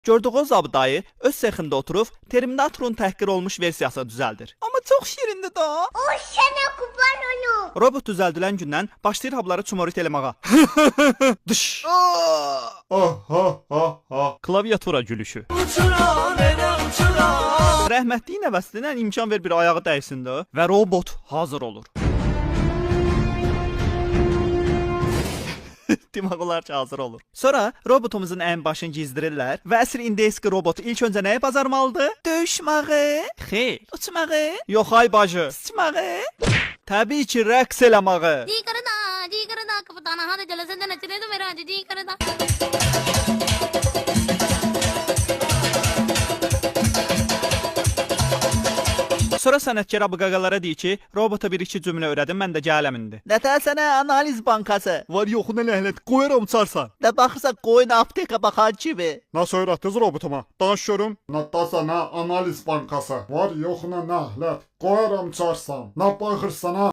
Gördüğünüz abi dayı öz sexində oturub Terminatorun təhqir olmuş versiyasını düzəldir. Amma çox şirindir da. O sana kurban onu. Robot düzəldilən gündən başlayır habları çumorit eləməyə. Dış. Klaviatura gülüşü. Rəhmətliyin nəvəsinə imkan ver bir ayağı dəysin də və robot hazır olur. Dimağlar hazır olur. Sonra robotumuzun ən başını gizdirirlər və əsr indeski robotu ilk öncə nəyə bazarmalıdır? Döyüşməyi, xeyr, uçmağı, yox ay bacı, sıçmağı, təbii ki rəqs eləməyi. जी करदा कप्ताना हां ते जलसे ते नचने तो मेरा जी करदा. Sonra sənətkar bu qaqalara deyir ki, robota bir-iki cümlə öyrədin, mən də gələm indi. Nətə sənə analiz bankası? Var yoxuna ləhnət, qoyaram çarsan. Nə baxırsan qoyun apteka baxan kimi. Nasıl öğrettiniz robotuma? Danış görüm. Natasa ne analiz bankası. Var yoxuna nəhlət. Qoyaram çarsan. Ne baxırsan ha?